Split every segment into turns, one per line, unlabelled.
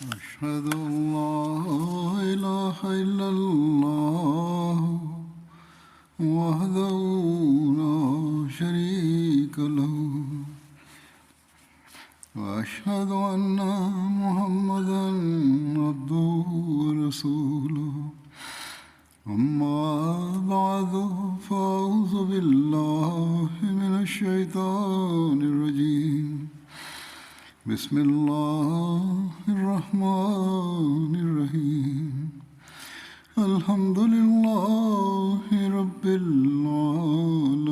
أشهد أن لا إله إلا الله وحده لا شريك له وأشهد أن محمدا عبده ورسوله أما بعد فأعوذ بالله من الشيطان الرجيم بسم الله الرحمن الرحيم الحمد لله رب العالمين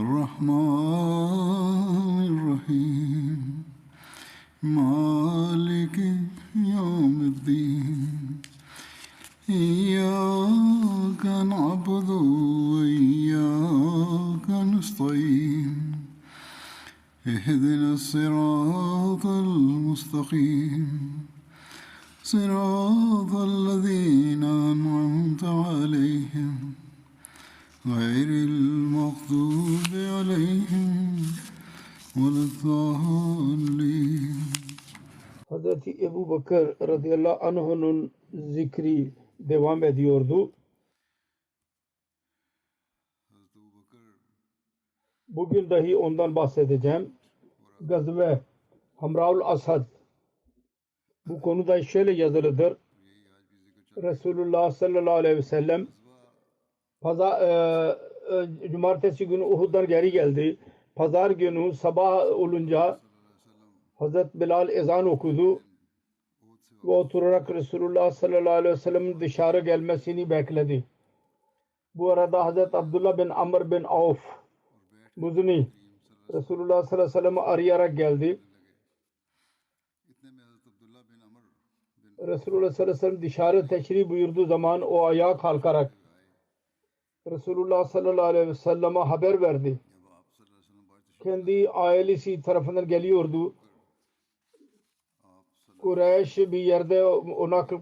الرحمن الرحيم مالك يوم الدين إياك نعبد وإياك نستعين اهدنا الصراط المستقيم صراط الذين أنعمت عليهم غير المغضوب عليهم ولا الضالين.
Hazreti Ebu Bakır radıyallahu anh'ın zikri devam ediyordu. Bugün dahi ondan bahsedeceğim. Gazve Hamraul Asad. Bu konuda şöyle yazılıdır. Resulullah sallallahu aleyhi ve sellem cumartesi günü Uhud'dan geri geldi. Pazar günü sabah olunca Hazreti Bilal ezan okudu ve oturarak Resulullah sallallahu aleyhi ve sellem'in dışarı gelmesini bekledi. Bu arada Hazreti Abdullah bin Amr bin Avf Muzni Resulullah sallallahu aleyhi ve sellem'i arayarak geldi. Resulullah sallallahu aleyhi ve sellem dışarı teşrif buyurduğu zaman o ayağa kalkarak Resulullah sallallahu aleyhi ve sellem'e haber verdi. Kendi ailesi tarafından geliyordu. Kureyş bir yerde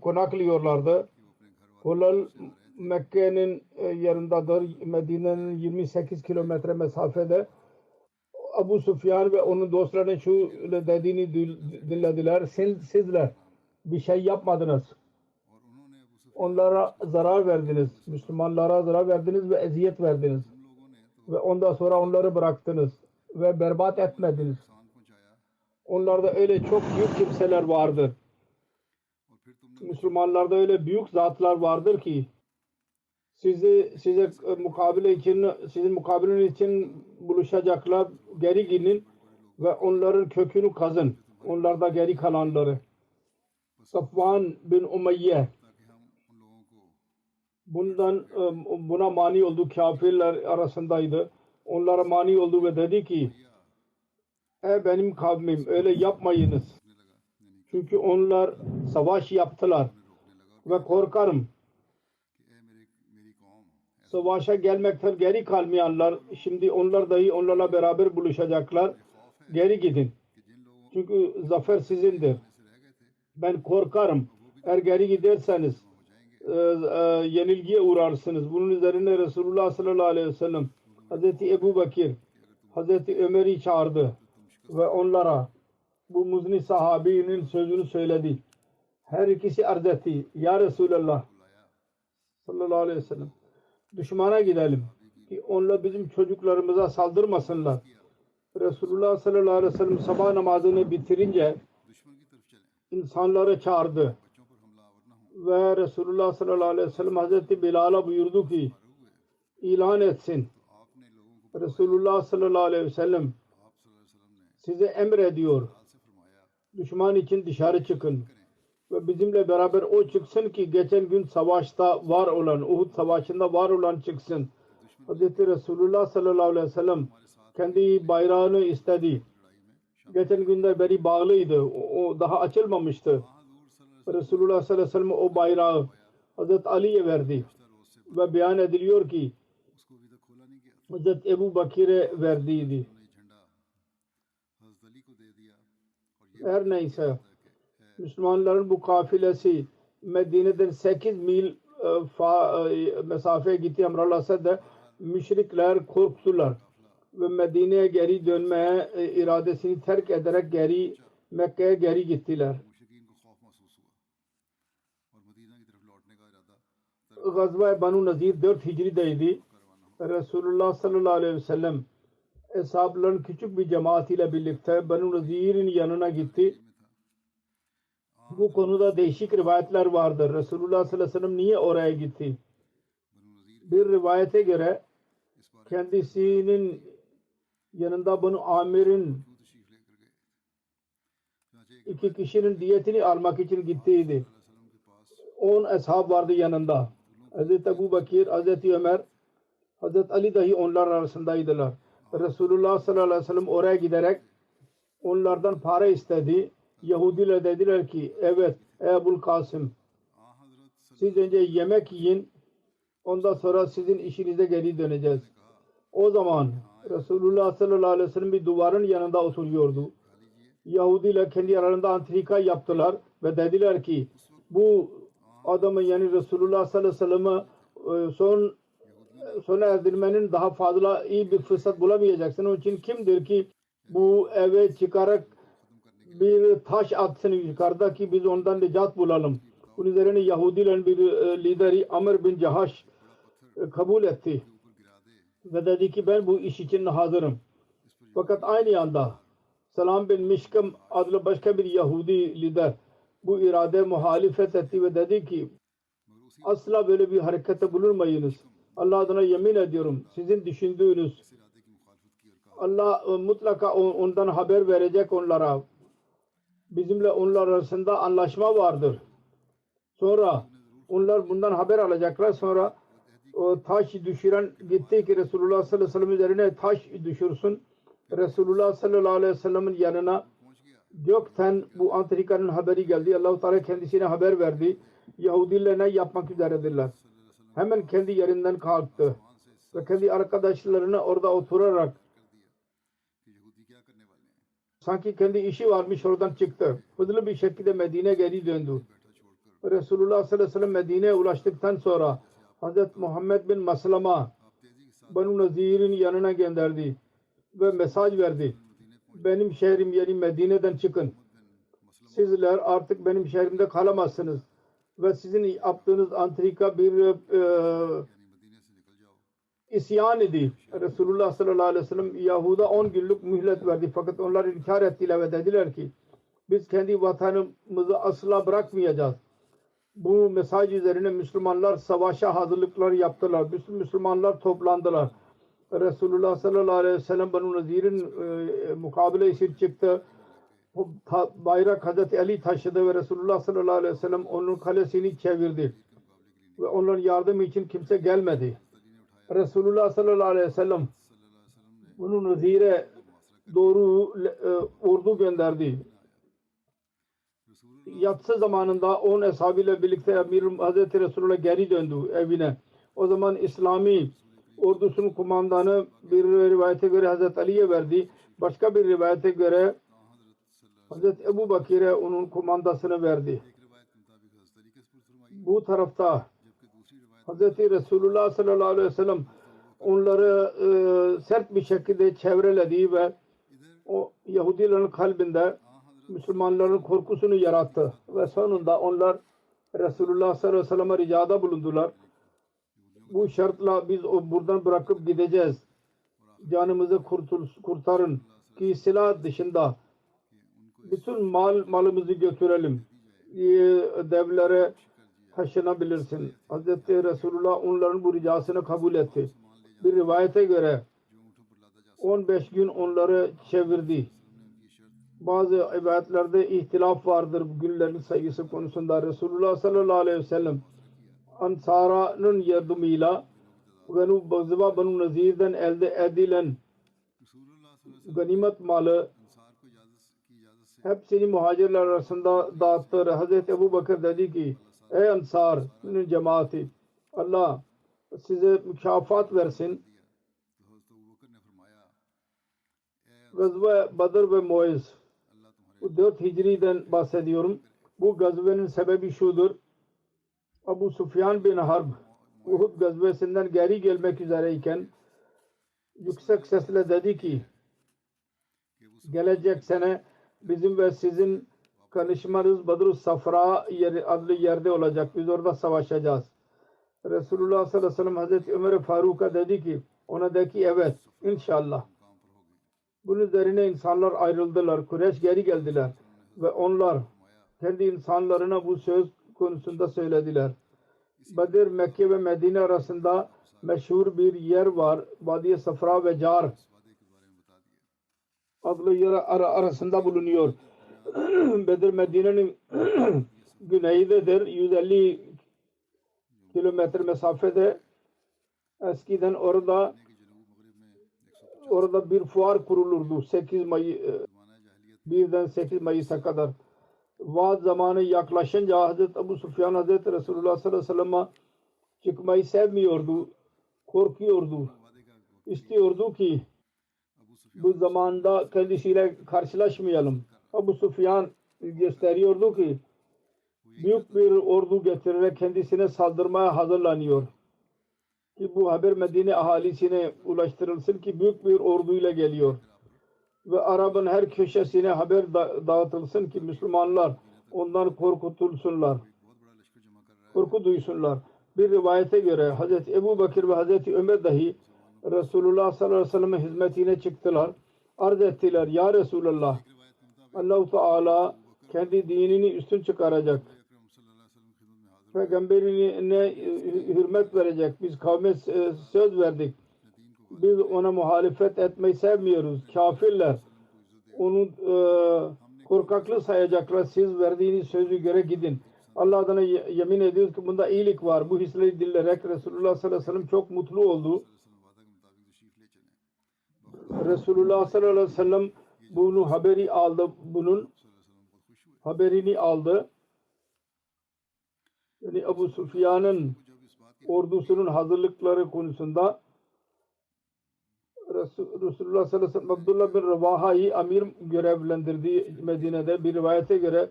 konaklıyorlardı. Hulal Mekke'nin yanındadır. Medine'nin 28 kilometre mesafede. Abu Sufyan ve onun dostlarının şu dediğini dinlediler. Sizler bir şey yapmadınız. Onlara zarar verdiniz. Müslümanlara zarar verdiniz ve eziyet verdiniz. Ve ondan sonra onları bıraktınız. Ve berbat etmediniz. Onlarda öyle çok büyük kimseler vardır. Müslümanlarda öyle büyük zatlar vardır ki sizin mukabele için buluşacaklar. Geri gidin ve onların kökünü kazın. Onlarda geri kalanları. Safvan bin Umayye buna mani oldu. Kafirler arasındaydı. Onlara mani oldu ve dedi ki ey benim kavmim öyle yapmayınız. Çünkü onlar savaş yaptılar ve korkarım savaşa gelmekten geri kalmayanlar şimdi onlar dahi onlarla beraber buluşacaklar. Geri gidin. Çünkü zafer sizindir. Ben korkarım eğer geri giderseniz yenilgiye uğrarsınız. Bunun üzerine Resulullah sallallahu aleyhi ve sellem Hazreti Ebu Bakir Hazreti Ömer'i çağırdı ve onlara bu Muzni sahabinin sözünü söyledi. Her ikisi arz etti. Ya Resulallah sallallahu aleyhi ve sellem düşmana gidelim ki onlar bizim çocuklarımıza saldırmasınlar. Resulullah sallallahu aleyhi ve sellem sabah namazını bitirince insanları çağırdı ve Resulullah sallallahu aleyhi ve sellem Hazreti Bilal'a buyurdu ki ilan etsin. Resulullah sallallahu aleyhi ve sellem size emrediyor. Düşman için dışarı çıkın. Ve bizimle beraber o çıksın ki geçen gün savaşta var olan, Uhud savaşında var olan çıksın. Hazreti Resulullah sallallahu aleyhi ve sellem kendi bayrağını istedi. Geçen günler beri bağlıydı. O daha açılmamıştı. Resulullah sallallahu aleyhi ve sellem o bayrağı Hazreti Ali'ye verdi. Ve beyan ediliyor ki Hazreti Ebu Bakir'e verdiydi. Her neyse Müslümanların bu kafilesi Medine'den 8 mil mesafeye gitti. Hamraul Asad'da müşrikler korktular ve Medine'ye geri dönmeye iradesini terk ederek geri Mekke'ye geri gittiler. Gazva-i Banu Nazir 4 Hicri'deydi. Resulullah sallallahu aleyhi ve sellem eshabların küçük bir cemaatiyle birlikte Banu Nazir'in yanına gitti. Bu konuda değişik rivayetler vardır. Resulullah sallallahu aleyhi ve sellem niye oraya gitti? Bir rivayete göre kendisinin yanında Banu Amir'in 2 kişinin diyetini almak için gittiydi. 10 ashab vardı yanında. Hazreti Ebu Bakir, Hazreti Ömer, Hazreti Ali dahi onlar arasındaydılar. Resulullah sallallahu aleyhi ve sellem oraya giderek onlardan para istedi. Yahudiler dediler ki evet Ebul Kasım, siz önce yemek yiyin, ondan sonra sizin işinize geri döneceğiz. O zaman Resulullah sallallahu aleyhi ve sellem bir duvarın yanında oturuyordu. Yahudiler kendi aralarında antrika yaptılar ve dediler ki bu adamı yani Resulullah sallallahu aleyhi ve sellem'i sona erdirmenin daha fazla iyi bir fırsat bulamayacaksın. Onun için kimdir ki bu eve çıkarak bir taş atsın yukarıda ki biz ondan nicat bulalım. Bunun üzerine Yahudilerin bir lideri Amr bin Cahaş kabul etti. Ve dedi ki ben bu iş için hazırım. Fakat aynı anda Salam bin Mişkam adlı başka bir Yahudi lider bu irade muhalefet etti ve dedi ki asla böyle bir harekette bulunmayınız. Allah adına yemin ediyorum sizin düşündüğünüz Allah mutlaka ondan haber verecek onlara. Bizimle onlar arasında anlaşma vardır. Sonra onlar bundan haber alacaklar. Sonra o taş düşüren gitti ki Resulullah sallallahu aleyhi ve sellem üzerine taş düşürsün. Resulullah sallallahu aleyhi ve sellem'in yanına gökten bu antrikanın haberi geldi. Allah-u Teala kendisine haber verdi. Yahudiler ne yapmak üzeredirler. Hemen kendi yerinden kalktı ve kendi arkadaşlarına orada oturarak sanki kendi işi varmış oradan çıktı. Hızlı bir şekilde Medine'ye geri döndü. Resulullah sallallahu aleyhi ve sellem Medine'ye ulaştıktan sonra Hazreti Muhammed bin Maslama Banu Nazir'in yanına gönderdi ve mesaj verdi. Benim şehrim yani Medine'den çıkın. Sizler artık benim şehrimde kalamazsınız. Ve sizin yaptığınız antrika bir isyan idi. Resulullah sallallahu aleyhi ve sellem Yahuda 10 günlük mühlet verdi. Fakat onlar inkar ettiler ve dediler ki biz kendi vatanımızı asla bırakmayacağız. Bu mesaj üzerine Müslümanlar savaşa hazırlıklar yaptılar. Bütün Müslümanlar toplandılar. Resulullah sallallahu aleyhi ve sellem Banu Nazir'in mukabele için çıktı. Bayrak Hazreti Ali taşıdı ve Resulullah sallallahu aleyhi ve sellem onun kalesini çevirdi. Ve onların yardım için kimse gelmedi. Resulullah sallallahu aleyhi ve sellem Banu Nazir'e doğru ordu gönderdi. Yatsı zamanında 10 ashabıyla birlikte Hazreti Resulullah geri döndü evine. O zaman İslami ordusunun kumandanı bir rivayete göre Hazreti Ali'ye verdi. Başka bir rivayete göre Hazreti Ebu Bakir'e onun kumandasını verdi. Bu tarafta Hazreti Resulullah sallallahu aleyhi ve sellem onları sert bir şekilde çevreledi ve o Yahudilerin kalbinde Müslümanların korkusunu yarattı. Ve sonunda onlar Resulullah sallallahu aleyhi ve sellem'e ricada bulundular. Bu şartla biz buradan bırakıp gideceğiz. Canımızı kurtarın ki silah dışında bütün malımızı götürelim. Devlere taşınabilirsin. Hazreti Resulullah onların bu ricasını kabul etti. Bir rivayete göre 15 gün onları çevirdi. Bazı rivayetlerde ihtilaf vardır bu günlerin sayısı konusunda. Resulullah sallallahu aleyhi ve sellem Ansara'nın yardımıyla Banu Nazir'den elde edilen ganimet malı hepsini muhacirler arasında dağıttı. Hazreti Ebu Bakır dedi ki ey Ansar'ın cemaati Allah size mükafat versin. Gazve Badr ve Muayz bu 4 Hicri'den bahsediyorum. Bu gazvenin sebebi şudur. Abu Sufyan bin Harb Uhud gazvesinden geri gelmek üzereyken yüksek sesle dedi ki gelecek sene bizim ve sizin konuşmanız Badr-ı Safra adlı yerde olacak. Biz orada savaşacağız. Resulullah sallallahu aleyhi ve sellem Hazreti Ömer Faruk'a dedi ki, ona de ki evet inşallah. Bunun üzerine insanlar ayrıldılar. Kureyş geri geldiler ve onlar kendi insanlarına bu söz konusunda söylediler. Bedir, Mekke ve Medine arasında meşhur bir yer var. Vadi-i Safra ve Car adlı yer arasında bulunuyor. Bedir Medine'nin güneyindedir. 150 kilometre mesafede. Eskiden orada bir fuar kurulurdu. 8 Mayıs 1'den 8 Mayıs'a kadar. Vaat zamanı yaklaşınca Hazreti Ebu Sufyan Hazreti Resulullah sallallahu aleyhi ve sellem'e çıkmayı sevmiyordu. Korkuyordu. İstiyordu ki bu zamanda kendisiyle karşılaşmayalım. Ebu Sufyan gösteriyordu ki büyük bir ordu getirerek kendisine saldırmaya hazırlanıyor. Ki bu haber Medine ahalisine ulaştırılsın ki büyük bir orduyla geliyor. Ve Arap'ın her köşesine haber dağıtılsın ki Müslümanlar ondan korkutulsunlar. Korku duysunlar. Bir rivayete göre Hazreti Ebu Bakır ve Hazreti Ömer dahi Resulullah sallallahu aleyhi ve sellem'in hizmetine çıktılar. Arz ettiler, ya Resulullah, Allah-u Teala kendi dinini üstün çıkaracak. Peygamberine hürmet verecek. Biz kavme söz verdik. Biz ona muhalefet etmeyi sevmiyoruz. Kafirler onu korkaklı sayacaklar. Siz verdiğiniz sözü göre gidin. Allah adına yemin ediyoruz ki bunda iyilik var. Bu hisleri dinleyerek Resulullah sallallahu aleyhi ve sellem çok mutlu oldu. Resulullah sallallahu aleyhi ve sellem bunu haberi aldı. Bunun haberini aldı. Yani Ebu Sufyan'ın ordusunun hazırlıkları konusunda Resulullah sallallahu aleyhi ve sellem Abdullah bin Revaha'yı amir görevlendirdiği Medine'de bir rivayete göre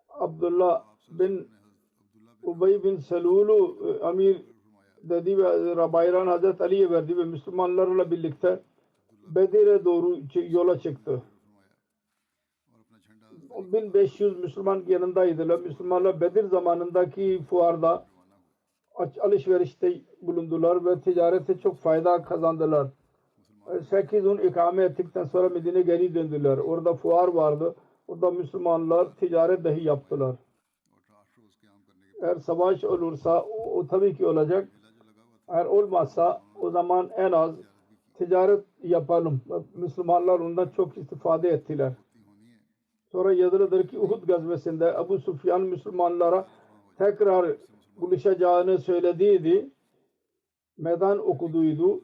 Abdullah bin Ubey bin Selul'u amir dedi ve Bayran Hazreti Ali'ye verdi ve Müslümanlarla birlikte Bedir'e doğru yola çıktı. 1500 Müslüman yanındaydılar. Müslümanlar Bedir zamanındaki fuarda alışverişte bulundular ve ticarete çok fayda kazandılar. 8 gün ikame ettikten sonra Medine geri döndüler. Orada fuar vardı. Orada Müslümanlar ticaret dahi yaptılar. Eğer savaş olursa o tabii ki olacak. Eğer olmazsa o zaman en az ticaret yapalım. Müslümanlar ondan çok istifade ettiler. Sonra yazılıdır ki Uhud gazvesinde Ebu Sufyan Müslümanlara tekrar buluşacağını söylediydi. Meydan okuduydu.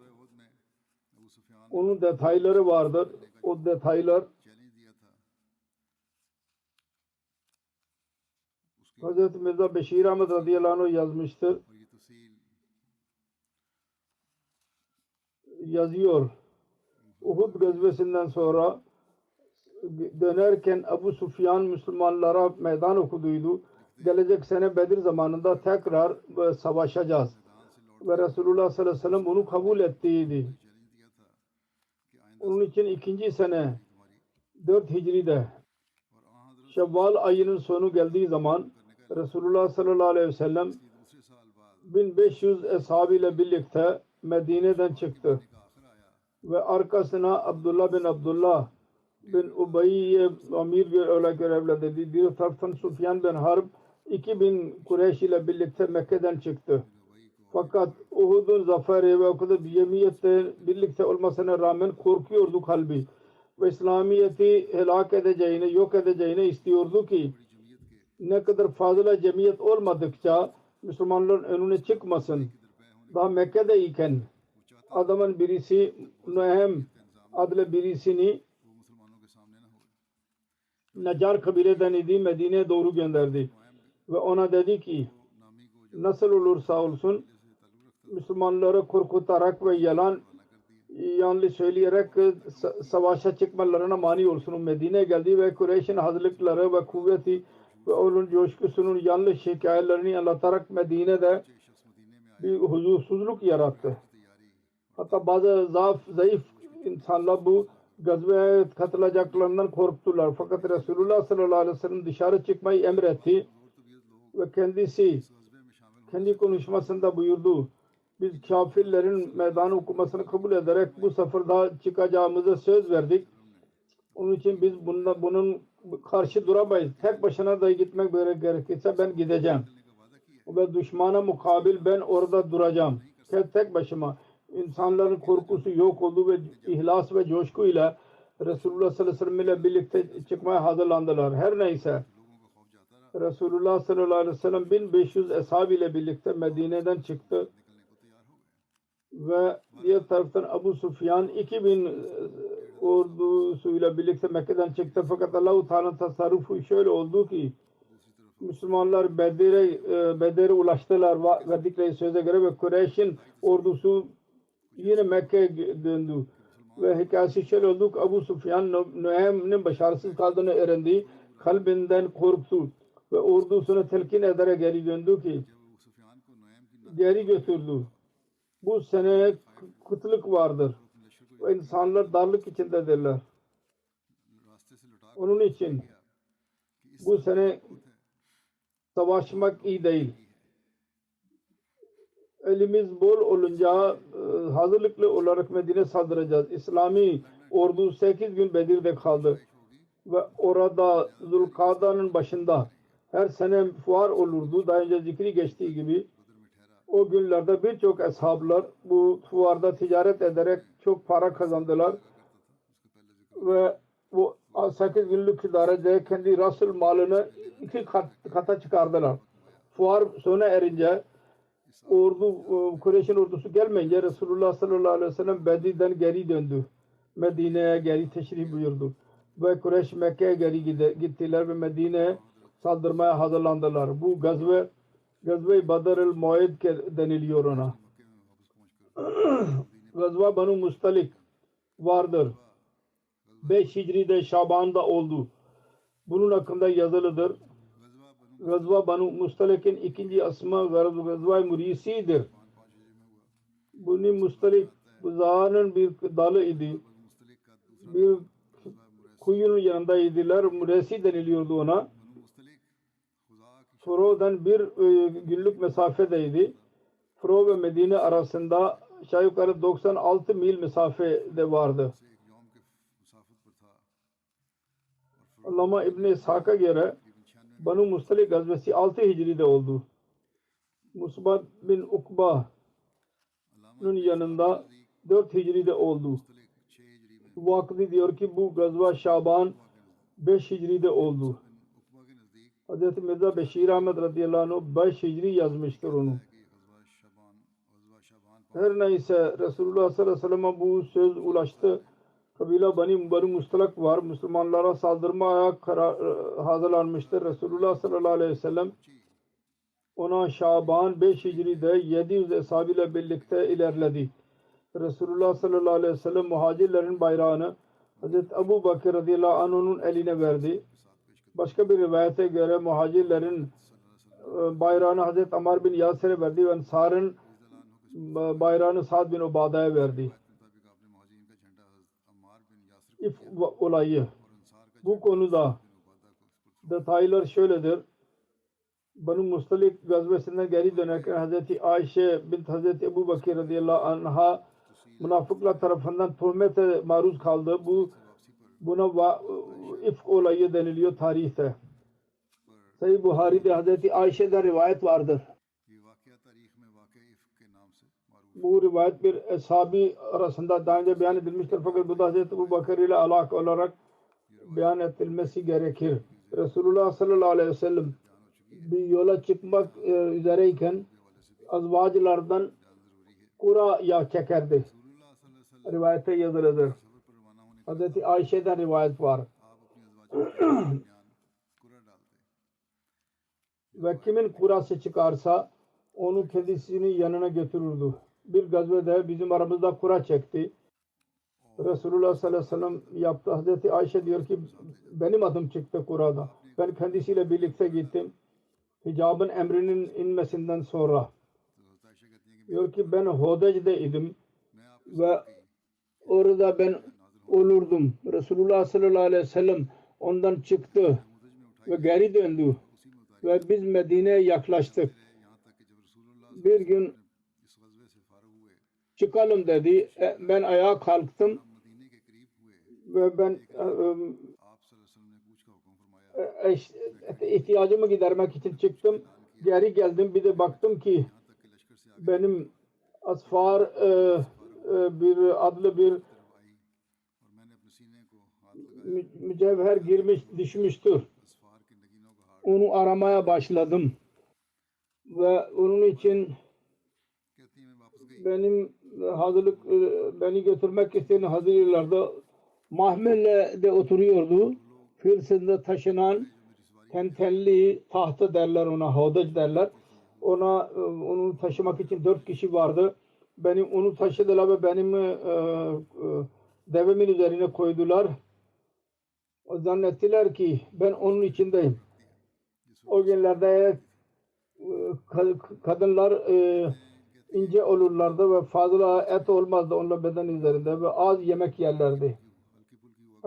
Onun detayları vardır. O detaylar Hazreti Mirza Beşir Ahmet radıyallahu anh yazmıştır. Yazıyor. Uhud gazvesinden sonra dönerken Ebu Sufyan Müslümanlara meydan okuduydu. Gelecek sene Bedir zamanında tekrar savaşacağız. Ve Resulullah sallallahu aleyhi ve sellem bunu kabul ettiydi. Onun için ikinci sene 4 Hicri'de Şevval ayının sonu geldiği zaman Resulullah sallallahu aleyhi ve sellem 1500 ashabıyla birlikte Medine'den çıktı. Ve arkasına Abdullah bin Ubey'ye amir olarak görevlendirdi. Bir taraftan Sufyan bin Harb 2000 Kureyş ile birlikte Mekke'den çıktı. Fakat Uhud'un zaferi ve o kadar cemiyette birlikte olmasına rağmen korkuyordu kalbi. Ve İslamiyet'i helak edeceğini, yok edeceğini istiyordu ki ne kadar fazla cemiyet olmadıkça Müslümanların önüne çıkmasın. Daha Mekke'deyken adamın birisi Nuhem adlı birisini Necar kabileden idi, Medine'ye doğru gönderdi. Ve ona dedi ki nasıl olursa olsun Müslümanları korkutarak ve yanlış söyleyerek savaşa çıkmalarına mani olsun. Medine'ye geldi ve Kureyş'in hazırlıkları ve kuvveti ve onun coşkusunun yanlış hikayelerini anlatarak Medine'de bir huzursuzluk yarattı. Hatta bazı zayıf insanlar bu gazveye katılacaklarından korktular. Fakat Resulullah sallallahu aleyhi ve sellem dışarı çıkmayı emretti ve kendisi kendi konuşmasında buyurdu. Biz kafirlerin meydan okumasını kabul ederek bu seferda çıkacağımıza söz verdik. Onun için biz bunun karşı duramayız. Tek başına da gitmek gerekirse ben gideceğim. Ve düşmana mukabil ben orada duracağım. Tek başıma. İnsanların korkusu yok oldu ve ihlas ve coşkuyla Resulullah sallallahu aleyhi ve sellem ile birlikte çıkmaya hazırlandılar. Her neyse Resulullah sallallahu aleyhi ve sellem 1500 ashab ile birlikte Medine'den çıktı ve diğer taraftan Ebu Sufyan 2000 ordusuyla birlikte Mekke'den çıktı. Fakat Allah-u Teala'nın tasarrufu şöyle oldu ki Müslümanlar Bedir'e ulaştılar verdikleri söze göre ve Kureyş'in ordusu yine Mekke'ye döndü. Ve hikayesi şöyle oldu ki Ebu Sufyan Nuaym'nin başarısız kaldığını öğrendi. Kalbinden korktu ve ordusunu telkin ederek geri döndü ki geri götürdü. Bu sene kıtlık vardır. Ve insanlar darlık içindedirler. Onun için bu sene savaşmak iyi değil. Elimiz bol olunca hazırlıklı olarak Medine saldıracağız. İslami ordu 8 gün Bedir'de kaldı. Ve orada Zulkada'nın başında her sene fuar olurdu. Daha önce zikri geçtiği gibi. O günlerde birçok ashablar bu fuarda ticaret ederek çok para kazandılar. Ve bu 8 günlük idarede kendi rasul malını 2 kata çıkardılar. Fuar sona erince Kureyş'in ordusu gelmeyince Resulullah sallallahu aleyhi ve sellem Bedir'den geri döndü. Medine'ye geri teşrif buyurdu. Ve Kureyş Mekke'ye geri gittiler ve Medine'ye saldırmaya hazırlandılar. Bu Gazve-i Badr-ül Muaid deniliyor ona. Gazva Banu Mustalik vardır. 5 Hicri'de Şaban'da oldu. Bunun hakkında yazılıdır. Gazva Banu Mustalik'in ikinci asma Gazva-i Murisi'dir. Buni Mustalik buzağının bir dalı idi. Bir kuyunun yanındaydılar. Muresi deniliyordu ona. Furo'dan bir günlük mesafedeydi. Furo ve Medine arasında aşağı yukarı 96 mil mesafede vardı. Allama İbn-i İshak'a göre Banu Mustalik gazvesi 6 Hicri'de oldu. Mus'ab bin Ukba'nın yanında 4 Hicri'de oldu. Vakti diyor ki bu gazva Şaban 5 Hicri'de oldu. Hz. Mirza Beşir Ahmet radıyallahu anh 5 Hicri yazmıştır onu. Her neyse Resulullah sallallahu aleyhi ve sellem'e bu söz ulaştı. Kabile Banu Mustalak var. Müslümanlara saldırmaya hazırlanmıştır. Resulullah sallallahu aleyhi ve sellem ona Şaban 5 Hicri'de 700 ashabıyla birlikte ilerledi. Resulullah sallallahu aleyhi ve sellem muhacirlerin bayrağını Hz. Ebu Bakır radıyallahu anh'ın eline verdi. Başka bir rivayete göre muhacirlerin bayrağını Hz. Ammar bin Yasir'e verdi ve Ensar'ın bayrağını Sa'd bin Ubada'ya verdi. İf olayı. Bu konuda detaylar şöyledir. Banu Mustalik gazvesinden geri dönerken Hz. Ayşe bint Hz. Ebu Bakır radıyallahu anh'a münafıklar tarafından tuhmete maruz kaldı. Buna ifk olayı deniliyor tarihte. Sahih Buhari'de Hz. Ayşe'den rivayet vardır. Bu rivayet bir ashabi arasında daha önce beyan edilmiştir. Fakat bu da Hz. Ebu Bakır ile alakalı olarak beyan edilmesi gerekir. Resulullah sallallahu aleyhi ve sellem bir yola çıkmak üzereyken azvacılardan kura yağ çekerdi. Rivayete yazılıdır. Hz. Ayşe'den rivayet var. Ve kimin kurası çıkarsa onu kendisinin yanına götürürdü. Bir gazvede bizim aramızda kura çekti. Resulullah sallallahu aleyhi ve sellem yaptı. Hz. Ayşe diyor ki benim adım çıktı kurada. Ben kendisiyle birlikte gittim. Hicabın emrinin inmesinden sonra. Diyor ki ben Hodej'de idim ve orada ben olurdum. Resulullah sallallahu aleyhi ve sellem ondan çıktı ve geri döndü ve biz Medine'ye yaklaştık. Bir gün çıkalım dedi. Ben ayağa kalktım ve ben ihtiyacımı gidermek için çıktım. Geri geldim. Bir de baktım ki benim Asfar bir adlı bir mücevher girmiş, düşmüştür. Onu aramaya başladım ve onun için benim hazırlık beni götürmek isteyen hazırlarda mahmelle oturuyordu. Filistin'de taşınan tentelli tahta derler ona, havdac derler. Onu taşımak için 4 kişi vardı. Onu taşıdılar ve benim devemin üzerine koydular. Zannettiler ki ben onun içindeyim. O günlerde kadınlar ince olurlardı ve fazla et olmazdı onların beden üzerinde ve az yemek yerlerdi.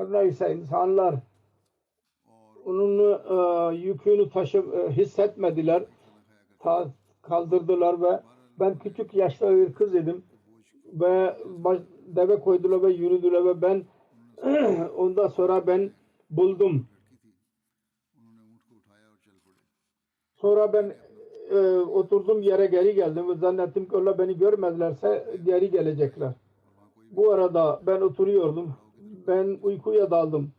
Neyse insanlar onun yükünü hissetmediler. Kaldırdılar ve ben küçük yaşta bir kız idim ve deve koydular ve yürüdüler ve ben ondan sonra ben buldum. Sonra ben oturduğum yere geri geldim ve zannettim ki onlar beni görmezlerse geri gelecekler. Bu arada ben oturuyordum. Ben uykuya daldım.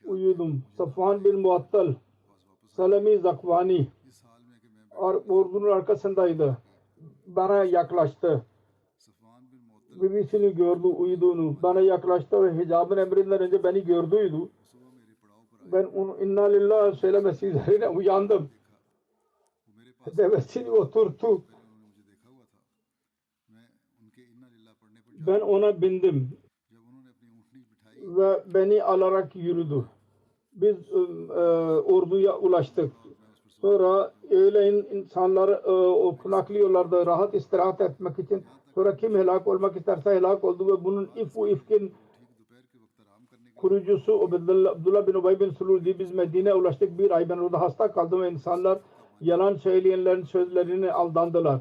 Uyudum. Safvan bin Muattal, Salami Zakvani ordunun arkasındaydı. Bana yaklaştı. Birisini gördü uyuduğunu. Bana yaklaştı ve hicabın emrinden önce beni gördüydü. Ben onu inna lillahi söylemesi üzerine uyandım. Devesini oturttu. Ben ona bindim ve beni alarak yürüdü. Biz orduya ulaştık. Sonra öğleyin insanlar konaklıyorlardı rahat istirahat etmek için. Sonra kim helak olmak isterse helak oldu ve bunun ifkin kurucusu Abdullah bin Ubay bin Sulul'di. Biz Medine'ye ulaştık. Bir ay ben orada hasta kaldım ve insanlar yalan söyleyenlerin sözlerine aldandılar.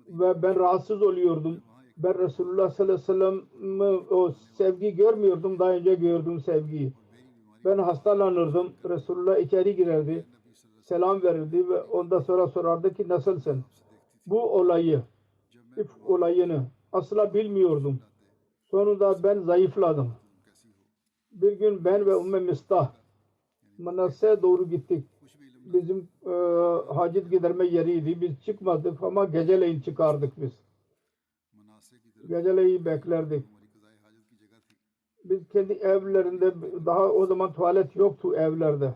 Ve ben rahatsız oluyordum. Ben Resulullah sallallahu aleyhi ve sellem'i o sevgi görmüyordum. Daha önce gördüğüm sevgiyi. Ben hastalanırdım. Resulullah içeri girerdi. Selam verirdi ve ondan sonra sorardı ki nasılsın? Bu olayını asla bilmiyordum. Sonunda ben zayıfladım. Bir gün ben ve Ümmü Mistah Manasse'ye doğru gittik. Bizim hacet giderme yeriydi. Biz çıkmadık ama geceleyin çıkardık biz. Geceleyin beklerdik. Biz kendi evlerinde daha o zaman tuvalet yoktu evlerde.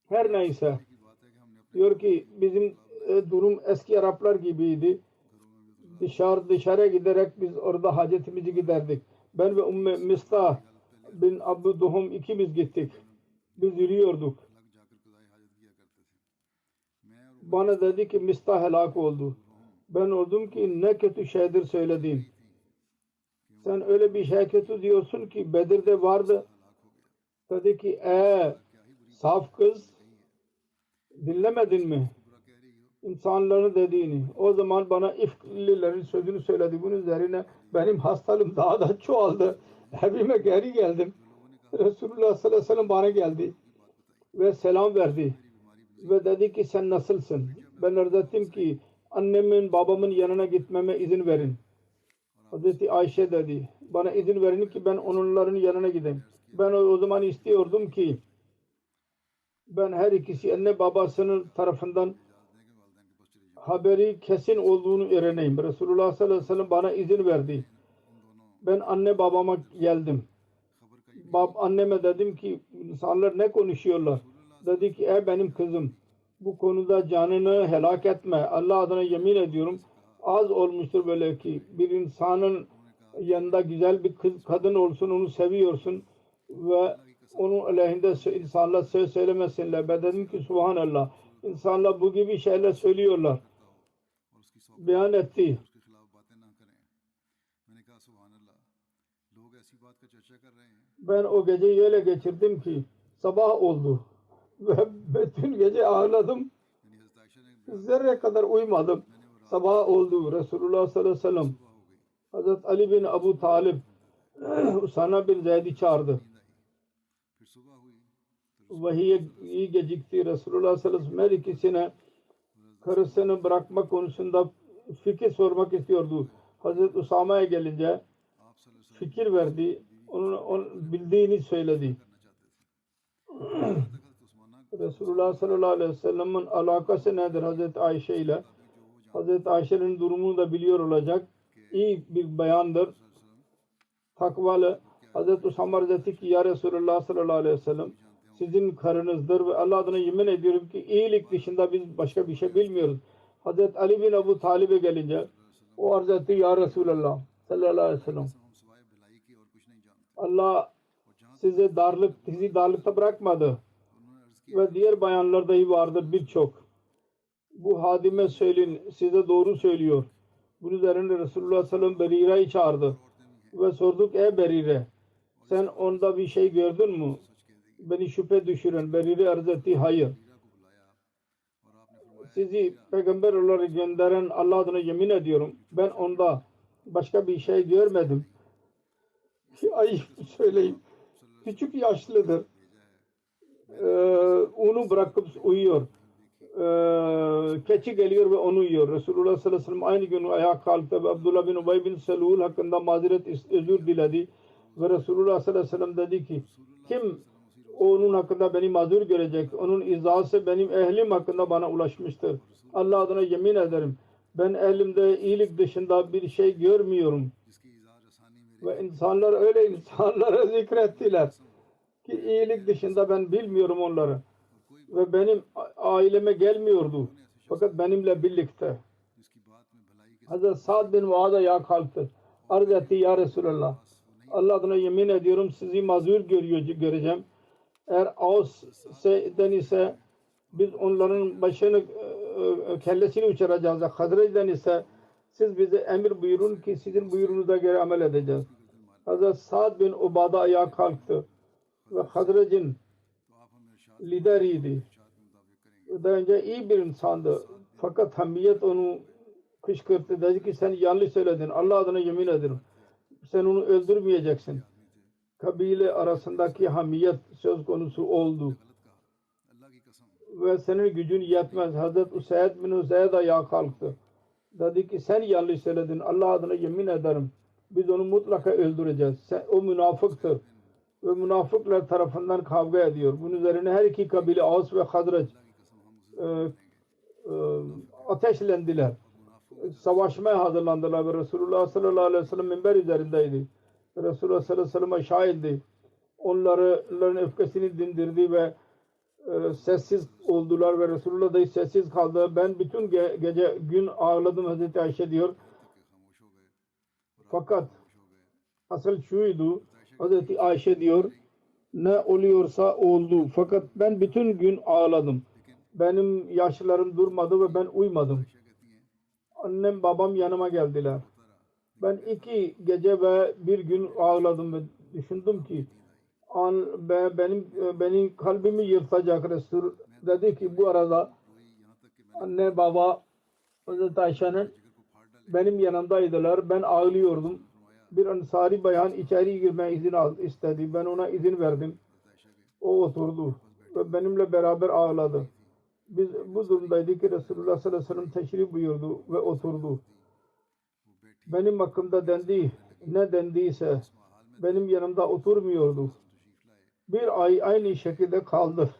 Her neyse diyor ki bizim durum eski Araplar gibiydi. Dışarıya giderek biz orada hacetimizi giderdik. Ben ve Ümmü Mistah bin Abu Duhum ikimiz gittik. Biz yürüyorduk. Bana dedi ki Mistah helak oldu. Ben oldum ki ne kötü şeydir söylediğin. Sen öyle bir şey kötü diyorsun ki Bedir'de vardı. Dedi ki saf kız dinlemedin mi? İnsanların dediğini. O zaman bana ifklilerin sözünü söyledi. Bunun üzerine benim hastalığım daha da çoğaldı. Evime geri geldim. Resulullah sallallahu aleyhi ve sellem bana geldi ve selam verdi ve dedi ki sen nasılsın? Ben arz ettim ki annemin babamın yanına gitmeme izin verin. Hazreti Ayşe dedi bana izin verin ki ben onların yanına gideyim. Ben o zaman istiyordum ki ben her ikisi anne babasının tarafından haberi kesin olduğunu öğreneyim. Resulullah sallallahu aleyhi ve sellem bana izin verdi. Ben anne babama geldim. Anneme dedim ki insanlar ne konuşuyorlar? Dedi ki benim kızım bu konuda canını helak etme. Allah adına yemin ediyorum az olmuştur böyle ki bir insanın yanında güzel bir kadın olsun onu seviyorsun ve onun aleyhinde insanlar söz söylemesinler. Ben dedim ki subhanallah insanlar bu gibi şeyler söylüyorlar. Beyan etti. Ben o geceyi öyle geçirdim ki sabah oldu ve bütün gece ağladım. Zerre kadar uyumadım. Sabah oldu. Resulullah sallallahu aleyhi ve sellem Hazreti Ali bin Abu Talib Usama bin Zeyd'i çağırdı. Vahiy iyi gecikti. Resulullah sallallahu aleyhi ve sellem her ikisine karısını bırakma konusunda fikir sormak istiyordu. Hazreti Usama'ya gelince fikir verdi. Onun bildiğini söyledi. Resulullah sallallahu aleyhi ve sellem'in alakası nedir Hazreti Ayşe ile? Hazreti Ayşe'nin durumunu da biliyor olacak. İyi bir beyandır. Takvalı. Hazreti Usama dedi ki ya Resulullah sallallahu aleyhi ve sellem sizin karınızdır ve Allah adına yemin ediyorum ki iyilik dışında biz başka bir şey bilmiyoruz. Hazreti Ali bin Abu Talib'e gelince o arz etti ya Resulullah sallallahu aleyhi ve sellem Allah sizi darlıkta bırakmadı ve diğer bayanlar dahi vardır birçok. Bu hadime söyleyin size doğru söylüyor. Bunun üzerine Resulullah sallallahu aleyhi ve sellem Berire'yi çağırdı ve sorduk ey Berire sen onda bir şey gördün mü? Beni şüphe düşüren. Berire arz etti hayır. Sizi peygamber olarak gönderen Allah adına yemin ediyorum ben onda başka bir şey görmedim. Ayıp söyleyeyim. Küçük yaşlıdır. Onu bırakıp uyuyor. Keçi geliyor ve onu yiyor. Resulullah sallallahu aleyhi ve sellem aynı gün ayağa kalktı ve Abdullah bin Ubay bin Selul hakkında mazeret özür diledi. Ve Resulullah sallallahu aleyhi ve sellem dedi ki kim onun hakkında beni mazur görecek? Onun izası benim ehlim hakkında bana ulaşmıştır. Allah adına yemin ederim. Ben ehlimde iyilik dışında bir şey görmüyorum. Ve insanlar öyle insanlara zikrettiler ki iyilik dışında ben bilmiyorum onları. Ve benim aileme gelmiyordu. Fakat benimle birlikte. Hazreti Sa'd bin Muaz'a ayağa kalktı. Arz etti ya Resulallah. Allah adına yemin ediyorum sizi mazur göreceğim. Eğer Avs'den ise biz onların başını kellesini uçuracağız. Hazret'den ise siz bize emir buyurun ki sizin buyruğunuza göre amel edeceğiz. Hazreti Sa'd bin Ubada ayağa kalktı ve Hazret'in lideriydi. Daha önce iyi bir insandı. Fakat hamiyet onu kışkırttı. Dedi ki sen yanlış söyledin. Allah adına yemin ederim. Sen onu öldürmeyeceksin. Kabile arasındaki hamiyet söz konusu oldu. Ve senin gücün yetmez. Hazreti Usayd bin Usayd ayağa kalktı. Dedi ki sen yanlış söyledin. Allah adına yemin ederim. Biz onu mutlaka öldüreceğiz. O münafıktır. Ve münafıklar tarafından kavga ediyor. Bunun üzerine her iki kabile Avs ve Hazreç ateşlendiler. Savaşmaya hazırlandılar ve Resulullah sallallahu aleyhi ve sellem minber üzerindeydi. Resulullah sallallahu aleyhi ve sellem'e şahildi. Onların öfkesini dindirdi ve sessiz oldular ve Resulullah da sessiz kaldı. Ben bütün gece gün ağladım Hazreti Ayşe diyor. Fakat asıl şuydu Hazreti Ayşe diyor ne oluyorsa oldu. Fakat ben bütün gün ağladım. Benim yaşlarım durmadı ve ben uyumadım. Annem babam yanıma geldiler. Ben 2 gece ve 1 gün ağladım ve düşündüm ki benim kalbimi yırtacak. Resul dedi ki bu arada anne baba Hazreti Ayşe'nin benim yanımdaydılar. Ben ağlıyordum. Bir Ansari bayan içeri girmeye izin istedi. Ben ona izin verdim. O oturdu ve benimle beraber ağladı. Biz bu durumdaydık ki Resulullah sallallahu aleyhi ve sellem teşrif buyurdu ve oturdu. Benim hakkımda ne dendiyse benim yanımda oturmuyordu. 1 ay aynı şekilde kaldı.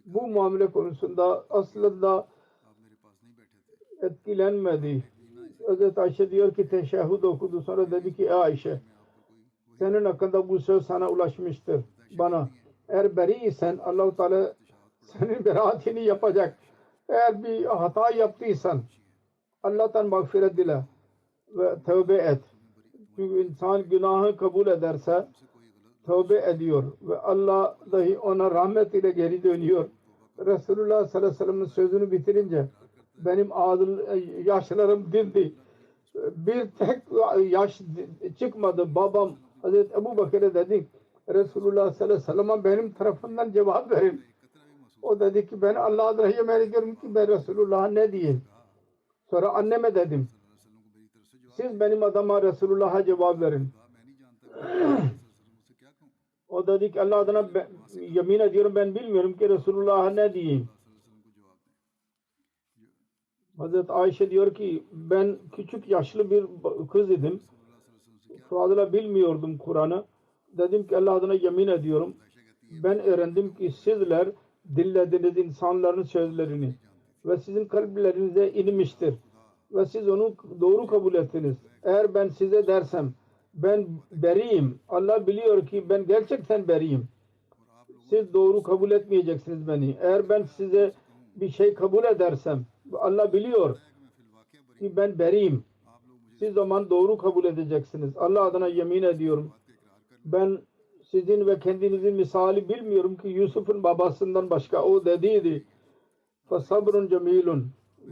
Bu muamele konusunda aslında etkilenmedi. Hazreti Ayşe diyor ki teşehhüd okudu. Sonra dedi ki Ayşe senin hakkında bu söz sana ulaşmıştır. Bana eğer beriysen Allah-u Teala senin beraatini yapacak. Eğer bir hata yaptıysan Allah'tan mağfiret dile ve tövbe et. Çünkü insan günahı kabul ederse tövbe ediyor ve Allah dahi ona rahmet ile geri dönüyor. Resulullah sallallahu aleyhi ve sellem'in sözünü bitirince benim yaşlarım dindi. Bir tek yaş çıkmadı. Babam Hazreti Ebu Bakır'a dedik Resulullah sallallahu aleyhi ve sellem'e benim tarafından cevap verin. O dedi ki ben Allah adına yemin ediyorum ki ben Resulullah'a ne diyeyim. Sonra anneme dedim. Siz benim adıma Resulullah'a cevap verin. O dedi ki Allah adına yemin ediyorum ben bilmiyorum ki Resulullah'a ne diyeyim. Hazreti Ayşe diyor ki ben küçük yaşlı bir kız idim. Fazla bilmiyordum Kur'an'ı. Dedim ki Allah adına yemin ediyorum. Ben öğrendim ki sizler dinlediniz insanların sözlerini ve sizin kalplerinize inmiştir ve siz onu doğru kabul ettiniz. Eğer ben size dersem ben beriyim. Allah biliyor ki ben gerçekten beriyim. Siz doğru kabul etmeyeceksiniz beni. Eğer ben size bir şey kabul edersem Allah biliyor ki ben beriyim. Siz zaman doğru kabul edeceksiniz. Allah adına yemin ediyorum. Ben sizin ve kendinizin misali bilmiyorum ki Yusuf'un babasından başka o dediydi. فَصَبْرٌ جَمِيلٌ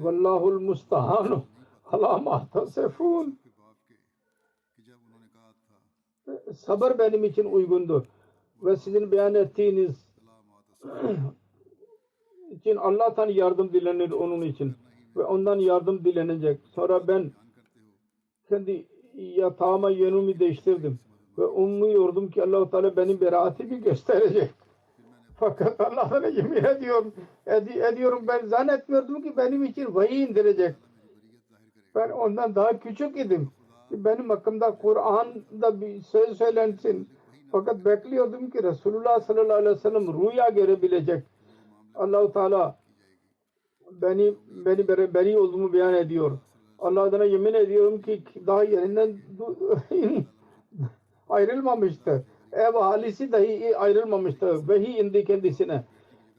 وَاللّٰهُ الْمُسْتَعَانُ عَلَى مَا تَصِفُونَ. Sabır benim için uygundur. Ve sizin beyan ettiğiniz için Allah'tan yardım dilenir onun için. Ve ondan yardım dilenecek. Sonra ben kendi yatağıma yönümü değiştirdim. Ve umuyordum ki Allah-u Teala benim beraatimi gösterecek. Fakat Allah'ına yemin ediyorum ben zannetmiyordum ki benim için vahiy indirecek. Ben ondan daha küçük idim. Benim hakkımda Kur'an'da bir söz söylensin. Fakat bekliyordum ki Resulullah sallallahu aleyhi ve sellem rüya görebilecek. Allah-u Teala beni beri olduğumu beyan ediyor. Allah adına yemin ediyorum ki daha yerinden ayrılmamıştı. Ev ahalisi dahi ayrılmamıştı. Vahiy indi kendisine.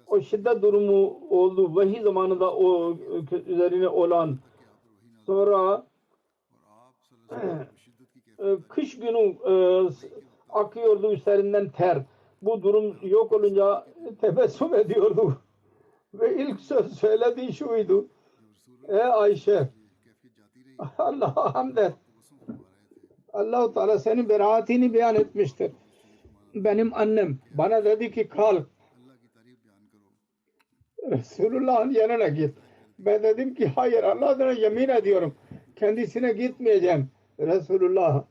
O şiddet durumu oldu. Vahiy zamanında o üzerine olan. Sonra kış günü akıyordu üzerinden ter. Bu durum yok olunca tebessüm ediyordu. Ve ilk söz söylediği şuydu. Ey Ayşe Allah'a hamd et. Allah-u Teala senin beraatini beyan etmiştir. Benim annem bana dedi ki kalk Resulullah'ın yanına git. Ben dedim ki hayır Allah adına yemin ediyorum. Kendisine gitmeyeceğim. Resulullah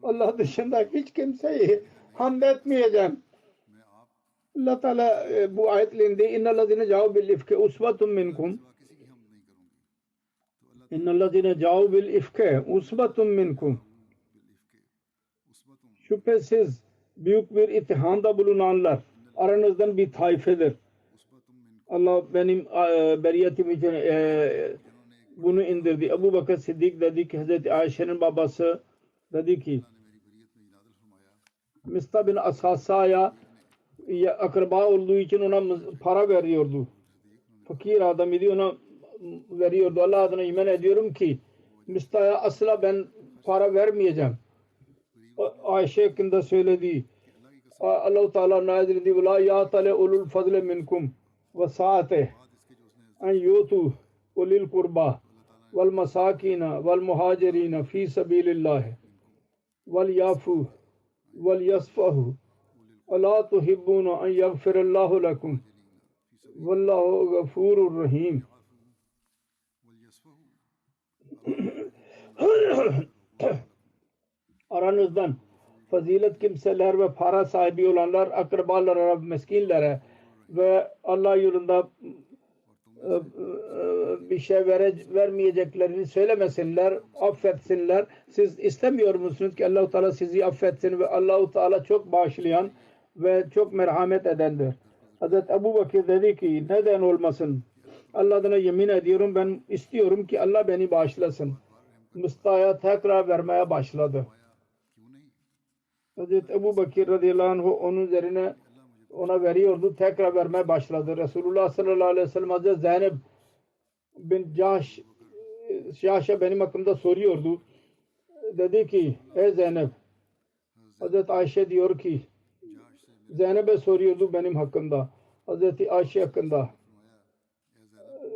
Allah dışında hiç kimseyi hamd etmeyeceğim. Allah Teala bu ayetlerinde innellezine câu bil ifke usbatun minkum innellezine câu bil ifke usbatun minkum şüphesiz büyük bir itihanda bulunanlar aranızdan bir taifedir. Allah benim beriyetim için bunu indirdi. Ebu Bakır Siddik dedi ki Hazreti Ayşe'nin babası dedi ki Mistah bin Asasa'ya akraba olduğu için ona para veriyordu. Fakir adam idi ona veriyordu. Allah adına yemin ediyorum ki Mistah'a asla ben para vermeyeceğim. Ayşe hakkında söyledi. Allah-u Teala nazil edildi. وَلَا يَعْتَلَ اُلُوا الْفَضْلِ مِنْكُمْ وَسَعَتِهِ اَنْ يُؤْتُوا اُولِي الْقُرْبَى وَالْمَسَاكِينَ وَالْمُهَاجِرِينَ فِي سَبِيلِ اللّٰهِ وَلْيَعْفُوا وَلْيَصْفَحُوا أَلَا تُحِبُّونَ أَنْ يَغْفِرَ اللّٰهُ لَكُمْ وَاللّٰهُ غَفُورٌ رَحِيمٌ. Aranızdan fazilet kimseler ve para sahibi olanlar akrabalara, miskinlere ve Allah yolunda bir şey vermeyeceklerini söylemesinler, affetsinler. Siz istemiyor musunuz ki Allah-u Teala sizi affetsin ve Allah-u Teala çok bağışlayan ve çok merhamet edendir. Hazreti Ebu Bakır dedi ki neden olmasın? Allah adına yemin ediyorum ben istiyorum ki Allah beni bağışlasın. Mustah'a tekrar vermeye başladı. Hazreti Ebu Bakır radıyallahu anh onun üzerine ona veriyordu. Tekrar vermeye başladı. Resulullah sallallahu aleyhi ve sellem Hazreti Zeynep bin Cahş'a benim hakkımda soruyordu. Dedi ki ey Zeynep Hazreti Ayşe diyor ki Zeynep'e soruyordu benim hakkımda. Hazreti Ayşe hakkında.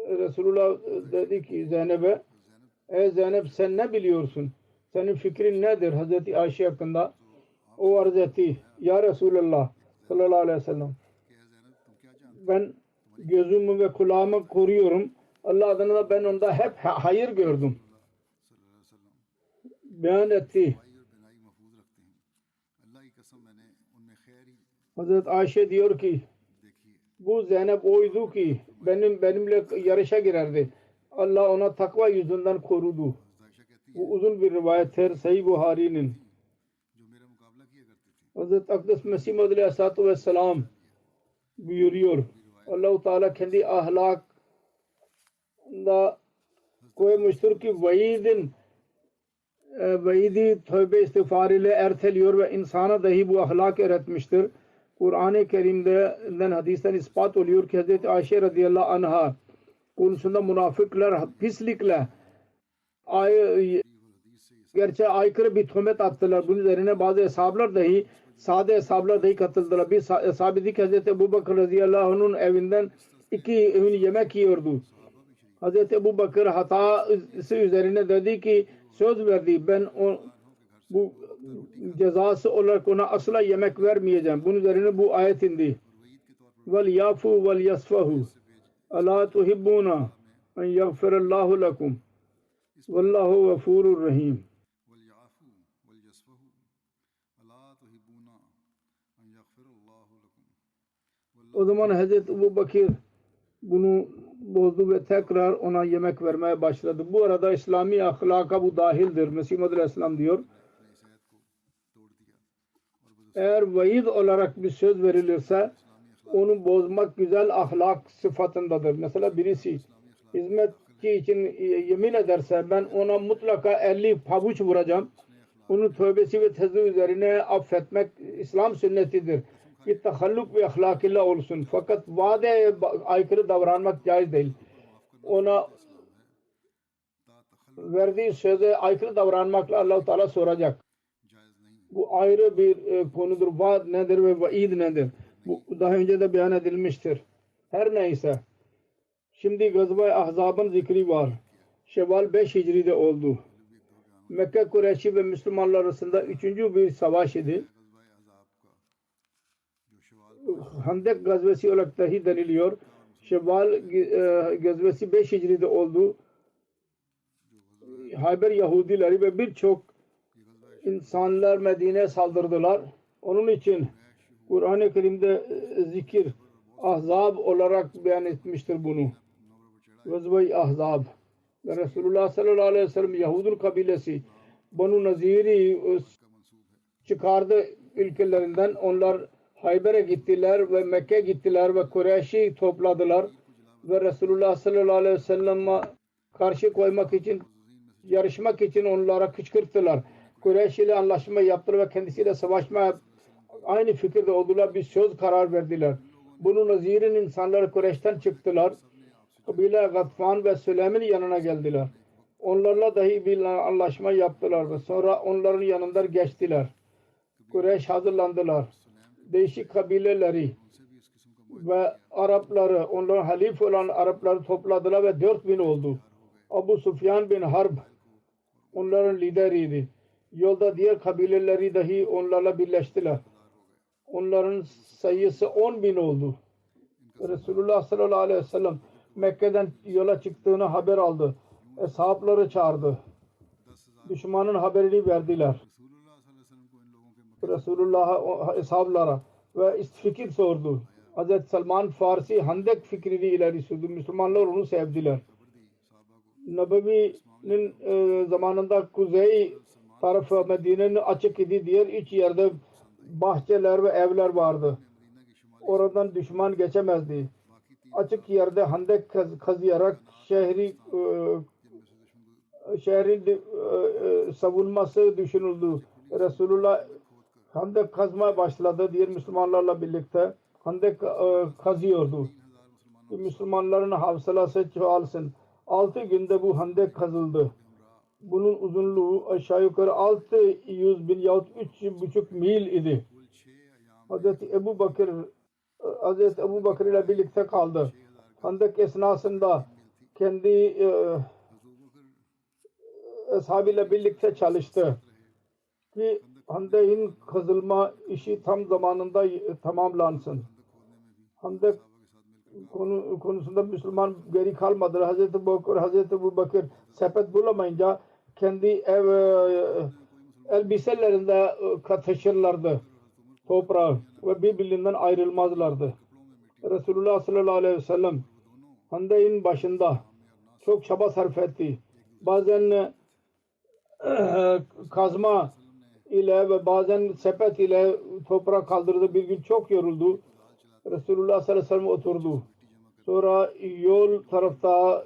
Resulullah dedi ki Zeynep'e ey Zeynep sen ne biliyorsun? Senin fikrin nedir Hazreti Ayşe hakkında? O arz etti. Ya Resulallah sallallahu aleyhi ve sellem, ben gözümü ve kulağımı koruyorum. Allah adına da ben onda hep hayır gördüm. Beyan etti. Hazreti Ayşe diyor ki bu Zeynep oydu ki benimle yarışa girerdi. Allah ona takva yüzünden korudu. Bu uzun bir rivayettir Sahih Buhari'nin. Hazreti Akdes Mesih Maud Aleyhisselatü Vesselam buyuruyor. Allah-u Teala kendi ahlakında koymuştur ki vaidi tövbe istiğfar ile erteliyor ve insana dahi bu ahlak öğretmiştir. Kur'an-ı Kerim'den hadisten ispat oluyor ki Hz. Ayşe radıyallahu anha konusunda münafıklar pislikle gerçeğe aykırı bir töhmet attılar. Bunun üzerine bazı hesaplar dahi sade hesaplar dahi katıldılar. Bir sahabe ki Hz. Ebu Bakır radıyallahu anh'ın evinden 2 öğün yemek yiyordu. Hz. Ebu Bakır hatası üzerine dedi ki söz verdi ben bu cezası olarak ona asla yemek vermeyeceğim. Bunun üzerine bu ayet indi. Vel yafu vel yasfahu ala tuhibbuna en yaghfirallahu lekum vallahu gafurur rahim. O zaman Hazreti Ebu Bakır bunu bozdu ve tekrar ona yemek vermeye başladı. Bu arada İslami ahlaka bu dahildir. Mesih Maud Aleyhisselam diyor. Eğer vaid olarak bir söz verilirse onu bozmak güzel ahlak sıfatındadır. Mesela birisi hizmetçi için yemin ederse ben ona mutlaka 50 pabuç vuracağım. Onun tövbesi ve tezü üzerine affetmek İslam sünnetidir. Bir tahalluk ve ahlakıyla olsun. Fakat vaadeye aykırı davranmak caiz değil. Ona verdiği söze aykırı davranmakla Allah-u Teala soracak. Bu ayrı bir konudur. Vaad nedir ve vaid nedir? Bu daha önce de beyan edilmiştir. Her neyse. Şimdi Gazva-i Ahzab'ın zikri var. Şevval 5 Hicri'de oldu. Mekke Kureyşi ve Müslümanlar arasında 3. bir savaş idi. Handek gazvesi olarak dahi deniliyor. Şevval gazvesi 5 Hicri'de oldu. Hayber Yahudileri ve birçok insanlar Medine'ye saldırdılar. Onun için Kur'an-ı Kerim'de zikir Ahzab olarak beyan etmiştir bunu. Gazva-i Ahzab. Ve Resulullah sallallahu aleyhi ve sellem Yahudun kabilesi Banu Nazir'i çıkardı ülkelerinden. Onlar Hayber'e gittiler ve Mekke'ye gittiler ve Kureyş'i topladılar ve Resulullah sallallahu aleyhi ve sellem'e karşı koymak için, yarışmak için onlara kışkırttılar. Kureyş ile anlaşma yaptılar ve kendisiyle savaşmaya aynı fikirde oldular. Bir söz karar verdiler. Bunu Nazir'in insanları Kureyş'ten çıktılar. Kabile Gatfan ve Süleym'in yanına geldiler. Onlarla dahi bir anlaşma yaptılar ve sonra onların yanından geçtiler. Kureyş hazırlandılar. Değişik kabileleri ve Arapları, onların halif olan Arapları topladılar ve 4000 oldu. Abu Sufyan bin Harb onların lideriydi. Yolda diğer kabileleri dahi onlarla birleştiler. Onların sayısı 10.000 oldu. Resulullah sallallahu aleyhi ve sellem Mekke'den yola çıktığını haber aldı. Eshabları çağırdı. Düşmanın haberini verdiler. Resulullah'a, eshablara ve fikir sordu. Hazreti Salman Farsi Handek fikrini ileri sürdü. Müslümanlar onu sevdiler. Nebevi'nin zamanında kuzey tarafı Medine'nin açık idi. Diğer 3 yerde bahçeler ve evler vardı. Oradan düşman geçemezdi. Açık yerde handek kazıyarak şehrin savunması düşünüldü. Resulullah handek kazmaya başladı. Diğer Müslümanlarla birlikte handek kazıyordu. Müslümanların hafızası çoğalsın. 6 günde bu handek kazıldı. Bunun uzunluğu aşağı yukarı 600 bin yahut 3,5 mil idi. Hazreti Ebu Bakır ile birlikte kaldı. Handek esnasında kendi ashabıyla birlikte çalıştı. Ki Hande'in kazılma işi tam zamanında tamamlansın. Hande konusunda Müslüman geri kalmadı. Hazreti Ebu Bakır sepet bulamayınca kendi elbiselerinde taşırlardı toprağı ve birbirinden ayrılmazlardı. Resulullah sallallahu aleyhi ve sellem Hande'in başında çok çaba sarf etti. Bazen kazma ile ve bazen sepet ile toprak kaldırdı. Bir gün çok yoruldu. Resulullah sallallahu aleyhi ve sellem oturdu. Sonra yol tarafta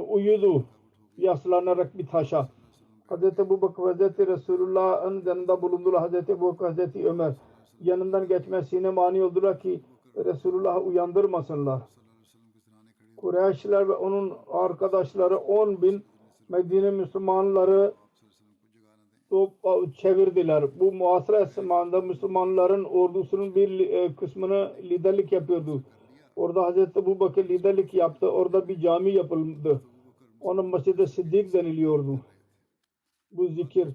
uyudu yaslanarak bir taşa. Hazreti Ebu Bakır Hazreti Resulullah'ın yanında bulundular. Hazreti Ebu Bakır Hazreti Ömer yanından geçmesine mani oldular ki Resulullah'ı uyandırmasınlar. Kureyşliler ve onun arkadaşları 10.000 Medine Müslümanları çevirdiler. Bu muhasara zamanında Müslümanların ordusunun bir kısmını liderlik yapıyordu. Orada Hazreti Ebu Bakır liderlik yaptı. Orada bir cami yapıldı. Ona Mescid-i Siddik deniliyordu. Bu zikir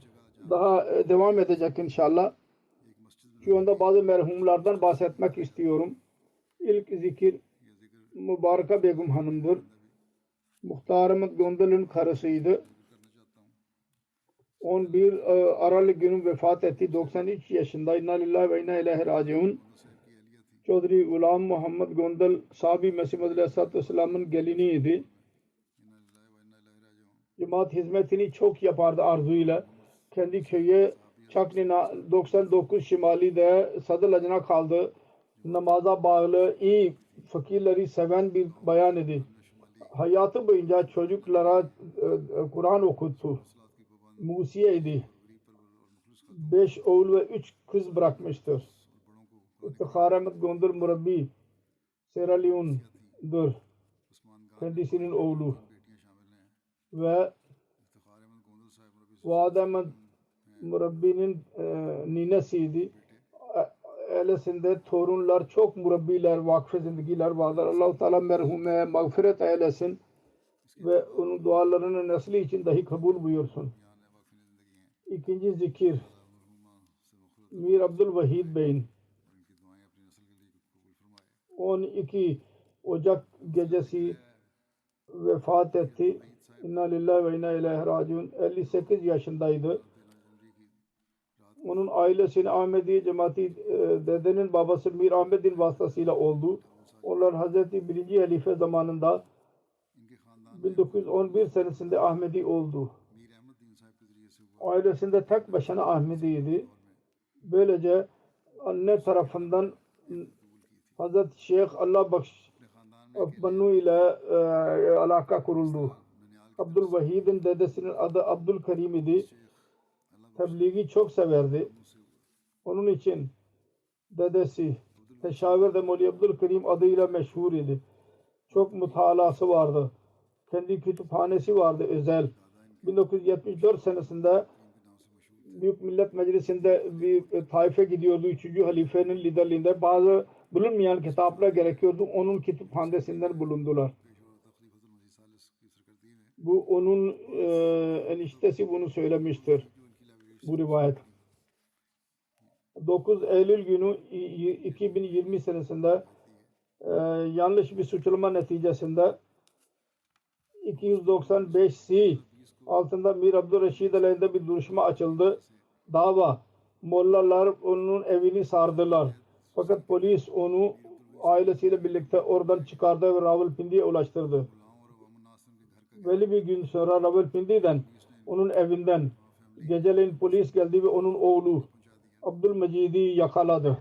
daha devam edecek inşallah. Şu anda bazı merhumlardan bahsetmek istiyorum. İlk zikir Mübareke Begum Hanım'dır. Muhtar Ahmet Gondal'ın karısıydı. 11 Aralık günü vefat etti. 93 yaşında. İnna lillahi ve inna ileyhi raciun. Çodri Gulam Muhammed Gondal Sahabi Mesih Maud Aleyhisselatü Vesselam'ın geliniydi. Cemaat hizmetini çok yapardı arzuyla. Kendi köyü Çaknina 99 Şimali'de Sadılacına kaldı. Namaza bağlı, iyi fakirleri seven bir bayan idi. Hayatı boyunca çocuklara Kur'an okuttu. Musiye idi. 5 oğul ve 3 kız bırakmıştır. İftihar Ahmet Gondal Murabbi Sierra Leone'dur. Kendisinin oğlu. Ve Fuad Ahmet Murabbi'nin ninesiydi. Ailesinde torunlar, çok murabbiler, vakfe zindegiler vardır. Allah-u Teala merhume mağfiret eylesin ve onun dualarını nesli için dahi kabul buyursun. İkinci zikir Mir Abdülvahid Bey'in 12 Ocak gecesi vefat etti. İnna lillahi ve inna ileyhi raciun. 58 yaşındaydı. Onun ailesinin Ahmediye cemaati dedenin babası Mir Ahmed'in vasıtasıyla oldu. Onlar Hazreti 1. Halife zamanında 1911 senesinde Ahmedi oldu. Ailesinde tek başına Ahmedi'ydi. Böylece anne tarafından Hazreti Şeyh Allah Bakş Akbanu ile alaka kuruldu. Abdülvahid'in dedesinin adı Abdülkerim idi. Tebliği çok severdi. Onun için dedesi Teşavir de Moli Abdülkerim adıyla meşhur idi. Çok mutalası vardı. Kendi kütüphanesi vardı özel. 1974 senesinde Büyük Millet Meclisi'nde bir taife gidiyordu. 3. halifenin liderliğinde bazı bulunmayan kitaplar gerekiyordu. Onun kütüphanesinden bulundular. Bu onun eniştesi bunu söylemiştir. Bu rivayet. 9 Eylül günü 2020 senesinde yanlış bir suçlama neticesinde 295C altında Mir Abdülreşid aleyhinde bir duruşma açıldı. Dava. Mollalar onun evini sardılar. Fakat polis onu ailesiyle birlikte oradan çıkardı ve Rawalpindi'ye ulaştırdı. Belli bir gün sonra Rawalpindi'den onun evinden geceleyin polis geldi ve onun oğlu Abdülmecid'i yakaladı.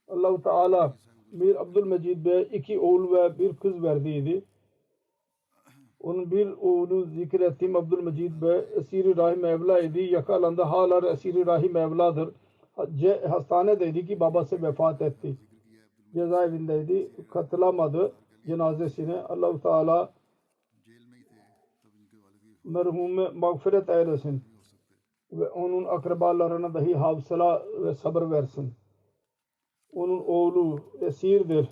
Allah-u Teala Mir Abdülmecid Bey 2 oğul ve 1 kız verdiydi. Onun bir oğlu zikrettiğim Abdülmecid Bey Esir-i Rahi Mevla idi. Yakalandı. Hala Esir-i Rahi Mevla'dır. Hastanedeydi ki babası vefat etti. Cezaevindeydi. Katılamadı cenazesine. Allah-u Teala merhume mağfiret eylesin ve onun akrabalarına dahi hafıza ve sabır versin. Onun oğlu esirdir.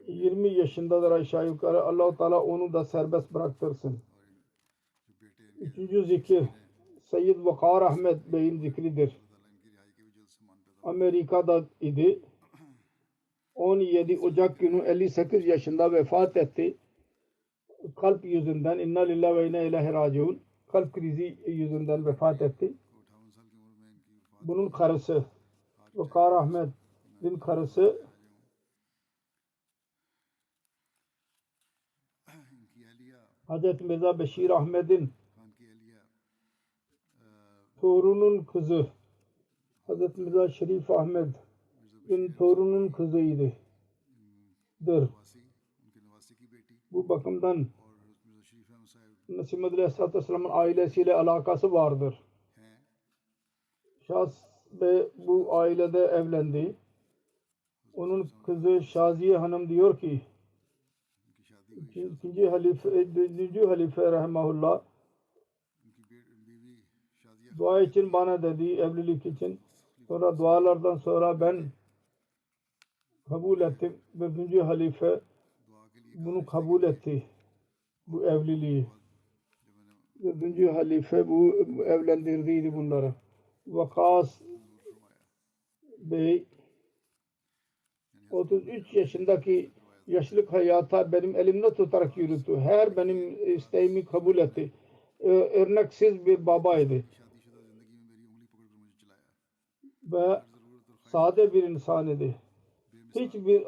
20 yaşındadır aşağı yukarı. Allah-u Teala onu da serbest bıraktırsın. Üçüncü zikir Seyyid Vakar Ahmet Bey'in zikridir. Amerika'da idi. 17 Ocak günü 58 yaşında vefat etti. Kalp yüzünden inna lillahi ve inna ileyhi raciun, kalp krizi yüzünden vefat etti. Bunun karısı Vakar Ahmet'in karısı Hazreti Mirza Beşir Ahmet'in torunun kızı Hazreti Mirza Şerif Ahmet'in torunun kızıydı. Bu bakımdan Mesih Muhammed Aleyhisselatü Vesselam'ın ailesiyle alakası vardır. Şahs Bey bu ailede evlendi. Onun kızı Şaziye Hanım diyor ki ikinci halife rahimahullah dua için bana dedi, evlilik için. Sonra dualardan sonra ben kabul ettim. Dördüncü halife bunu kabul etti. Bu evliliği. Dördüncü halife bu evlendirdiydi bunları. Vakas Bey 33 yaşındaki yaşlılık hayata benim elimde tutarak yürüttü. Her benim isteğimi kabul etti. Örneksiz bir babaydı. Ve sade bir insan idi. Hiçbir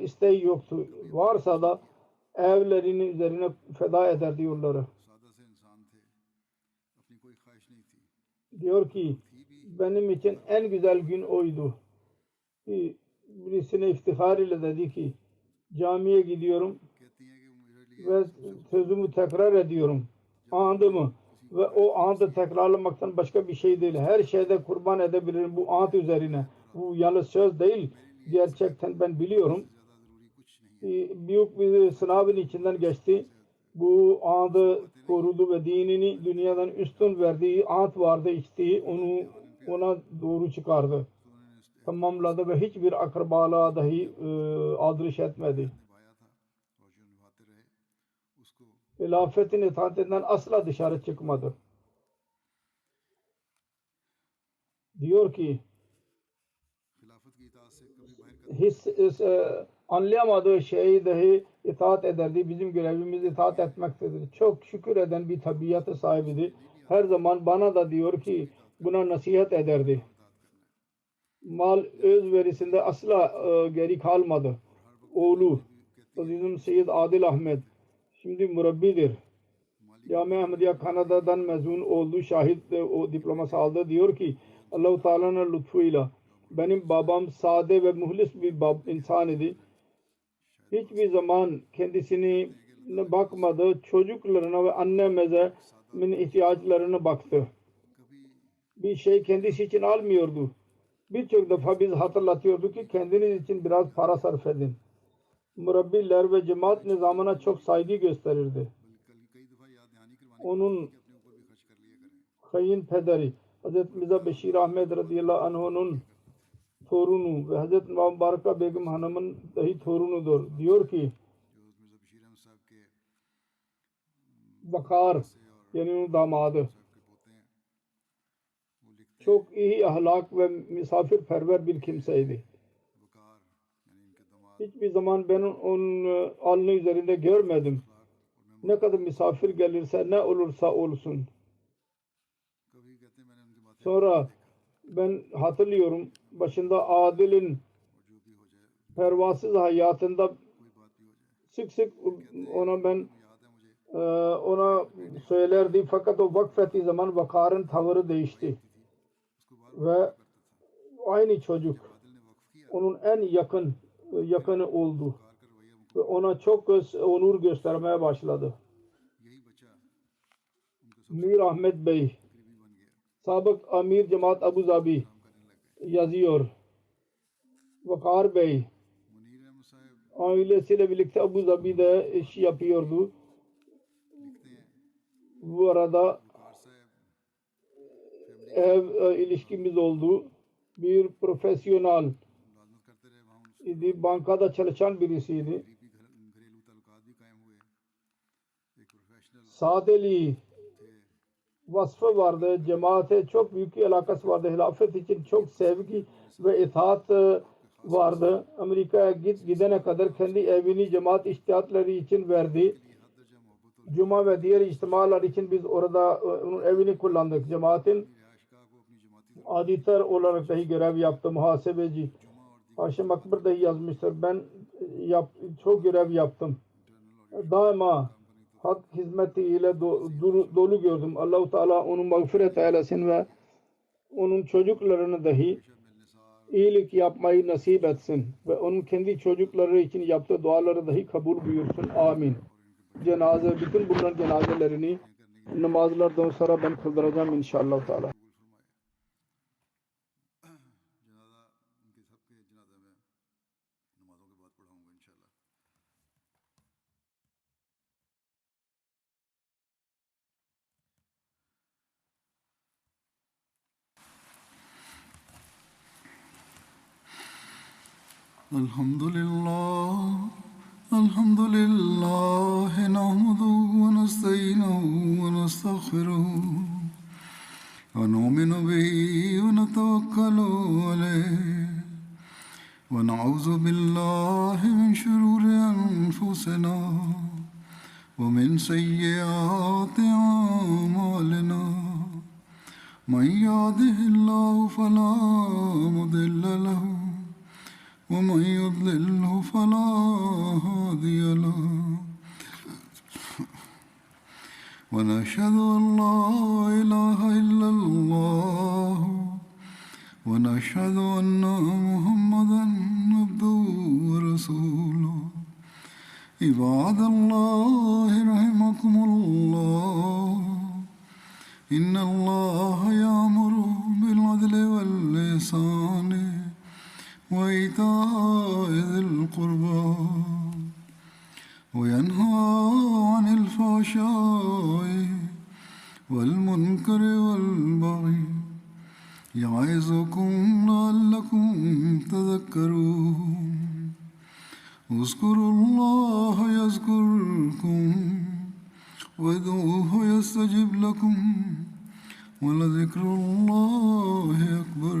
isteği yoktu. Varsa da evlerinin üzerine feda ederdi yolları. Diyor ki benim için en güzel gün oydu. Birisine iftihar ile dedi ki camiye gidiyorum ve sözümü tekrar ediyorum. Andımı ve o andı tekrarlamaktan başka bir şey değil. Her şeyde kurban edebilirim bu and üzerine. Bu yalnız söz değil. Gerçekten ben biliyorum. Büyük bir sınavın içinden geçti. Bu andı korudu ve dinini dünyadan üstün verdiği and vardı, içtiği ona doğru çıkardı. Tamamladı ve hiçbir akrabalığa dahi aldırış etmedi. Hilafetin itaatinden asla dışarı çıkmadı. Diyor ki anlayamadığı şeyi dahi itaat ederdi. Bizim görevimiz itaat etmektedir. Çok şükür eden bir tabiatı sahibidir. Her zaman bana da diyor ki buna nasihat ederdi. Mal özverisinde asla geri kalmadı. Oğlu Azizun Seyyid Adil Ahmet şimdi murabbidir. Cami Ahmediye Kanada'dan mezun oldu. Şahit o diploması aldı. Diyor ki Allah-u Teala'nın lütfuyla benim babam sade ve muhlis bir insan idi. Hiçbir zaman kendisine bakmadı. Çocuklarına ve annemin ihtiyaçlarına baktı. Bir şey kendisi için almıyordu. Birçok defa biz hatırlatıyordu ki kendiniz için biraz para sarf edin. Murabbiler ve cemaat nizamına çok saygı gösterirdi. Onun kayınpederi Hazreti Mirza Beşir Ahmet radıyallahu anh'un torunu ve Hazreti Mübareka Begüm Hanım'ın dahi torunudur. Diyor ki Vakar yani onun damadı çok iyi ahlak ve misafirperver bir kimseydi. Hiçbir zaman ben onun alnı üzerinde görmedim. Ne kadar misafir gelirse ne olursa olsun. Sonra ben hatırlıyorum başında Adil'in pervasız hayatında sık sık ona söylerdi fakat o vakfettiği zaman Vakar'ın tavrı değişti. Ve aynı çocuk onun en yakını oldu. Ve ona çok onur göstermeye başladı. Mir Ahmet Bey Sabık Amir Cemaat Abu Zabi yazıyor. Vakar Bey ailesiyle birlikte Abu Zabi'de iş yapıyordu. Bu arada ev ilişkimiz oldu. Bir profesyonel idi. Bankada çalışan birisiydi. sadeliği vasfı vardı. Cemaate çok büyük bir alakası vardı. Hilafet için çok sevgi ve itaat vardı. Amerika'ya gidene kadar kendi evini cemaat iştihatları için verdi. Cuma ve diğer içtimalar için biz orada onun evini kullandık. Cemaatin aditer olarak dahi görev yaptı. Muhasebeci Haşim Akbar dahi yazmıştır. Ben çok görev yaptım. Daima hak hizmetiyle dolu gördüm. Allah-u Teala onu mağfiret eylesin ve onun çocuklarını dahi iyilik yapmayı nasip etsin ve onun kendi çocukları için yaptığı duaları dahi kabul buyursun. Amin. Bütün bunların cenazelerini namazlardan sonra ben kıldıracağım inşallah Teala.
الحمد لله نحمده ونستعينه ونستغفره ونؤمن به ونتوكل عليه ونعوذ بالله من شرور أنفسنا ومن سيئات أعمالنا من يهده الله فلا مضل له ومن يضلله فلا هادي له ونشهد أن لا إله إلا الله ونشهد أن محمدا عبده ورسوله عباد الله رحمكم الله إن الله يأمر بالعدل والإحسان وإيتاء ذي القربى وينهى عن الفحشاء والمنكر والبغي يعظكم لعلكم تذكرون اذكروا الله يذكركم وادعوه يستجب لكم ولذكر الله أكبر